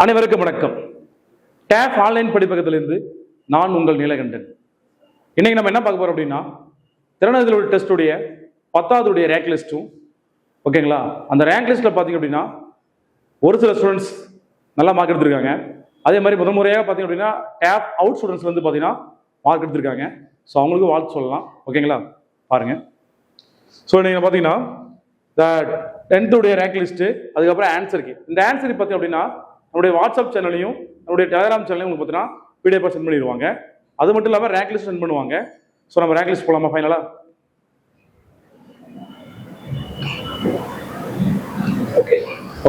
அனைவருக்கும் வணக்கம். Tape online படிப்பகத்திலிருந்து நான் உங்கள் நீலகண்டன். இன்னைக்கு நம்ம என்ன பார்க்க போறோம் அப்படின்னா, திறனாய்வு டெஸ்டுடைய 10வது ரேங்க் லிஸ்ட்டும் ஓகேங்களா. அந்த ரேங்க் லிஸ்ட்ல பார்த்தீங்க அப்படின்னா ஒரு சில ஸ்டூடெண்ட்ஸ் நல்லா மார்க் எடுத்திருக்காங்க. அதே மாதிரி முறையாக பார்த்தீங்க அப்படின்னா டேப் அவுட் ஸ்டூடெண்ட்ஸ் வந்து பார்த்தீங்கன்னா மார்க் எடுத்திருக்காங்க. ஸோ அவங்களுக்கு வாழ்த்து சொல்லலாம். ஓகேங்களா, பாருங்க. ஸோ நீங்கள் பார்த்தீங்கன்னா இந்த 10th ரேங்க் லிஸ்ட்டு, அதுக்கப்புறம் ஆன்சருக்கு. இந்த ஆன்சருக்கு பார்த்தீங்க அப்படின்னா நம்முடைய வாட்ஸ்அப் சேனலையும் நம்முடைய டெலிகிராம் சேனலையும் உங்களுக்கு பார்த்தீங்கன்னா பிடிஎஃப் சென்ட் பண்ணிடுவாங்க. அது மட்டும் இல்லாமல் ரேங்க் லிஸ்ட் சென்ட் பண்ணுவாங்க. ஸோ நம்ம ரேங்க் லிஸ்ட் போகலாமா ஃபைனலாக?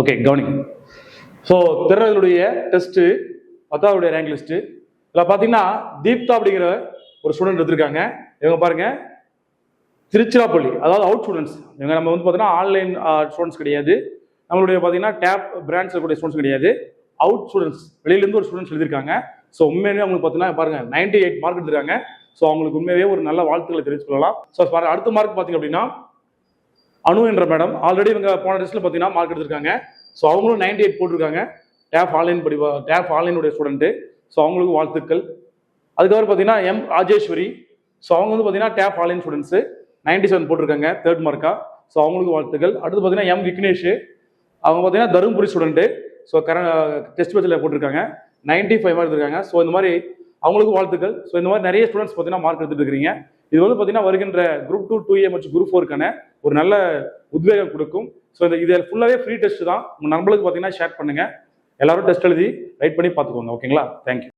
ஓகே, கவனிங்க. ஸோ திறனாய்வுடைய டெஸ்ட்டு 10வது ரேங்க் லிஸ்ட்டு. இதில் பார்த்தீங்கன்னா தீப்தா அப்படிங்கிற ஒரு ஸ்டூடெண்ட் எடுத்திருக்காங்க. இவங்க பாருங்க, திருச்சிராப்பள்ளி, அதாவது அவுட் ஸ்டூடெண்ட்ஸ். இவங்க நம்ம வந்து பார்த்தீங்கன்னா ஆன்லைன் ஸ்டூடெண்ட்ஸ் கிடையாது, நம்மளுடைய பார்த்தீங்கன்னா டேப் பிரான்ச் இருக்கக்கூடிய ஸ்டூடெண்ட்ஸ் கிடையாது, அவுட் ஸ்டூடெண்ட்ஸ், வெளியிலேருந்து ஒரு ஸ்டூடெண்ட்ஸ் எழுதியிருக்காங்க. ஸோ உண்மையிலேயே அவங்களுக்கு பார்த்தீங்கன்னா பாருங்க 98 மார்க் எடுத்திருக்காங்க. ஸோ அவங்களுக்கு உண்மையாகவே ஒரு நல்ல வாழ்த்துக்களை தெரிவித்துக்கொள்ளலாம். ஸோ அடுத்த மார்க் பார்த்தீங்க அப்படின்னா அனு என்ற மேடம், ஆல்ரெடி இவங்க போன டெஸ்ட்டில் பார்த்தீங்கன்னா மார்க் எடுத்திருக்காங்க. ஸோ அவங்களும் 98 போட்டிருக்காங்க. Tape ஆன்லைனுடைய student. ஸோ அவங்களுக்கு வாழ்த்துக்கள். அதுக்கப்புறம் பார்த்தீங்கன்னா எம் ராஜேஸ்வரி. ஸோ அவங்க வந்து பார்த்தீங்கன்னா டேப் ஆன்லைன் ஸ்டூடெண்ட்ஸு 97 போட்டிருக்காங்க, 3rd மார்க்கா. ஸோ அவங்களுக்கு வாழ்த்துக்கள். அடுத்து பார்த்தீங்கன்னா எம் விக்னேஷ், அவங்க பார்த்தீங்கன்னா தருமபுரி ஸ்டூடெண்ட்டு. ஸோ டெஸ்ட் பேட்சில் போட்டிருக்காங்க, 95 மார்க் எடுத்திருக்காங்க. ஸோ இந்த மாதிரி அவங்களுக்கு வாழ்த்துக்கள். ஸோ இந்த மாதிரி நிறைய ஸ்டூடெண்ட்ஸ் பார்த்தீங்கன்னா மார்க் எடுத்துட்டு இருக்கிறீங்க. இது வந்து பார்த்தீங்கன்னா வருகின்ற குரூப் 2, 2A மற்றும் குரூப் 4க்கான ஒரு நல்ல உத்வேகம் கொடுக்கும். ஸோ இது ஃபுல்லாகவே ஃப்ரீ டெஸ்ட் தான். உங்கள் நண்பர்களுக்கு பார்த்தீங்கன்னா ஷேர் பண்ணுங்க. எல்லாரும் டெஸ்ட் எழுதி ரைட் பண்ணி பார்த்துக்கோங்க. ஓகேங்களா, தேங்க்யூ.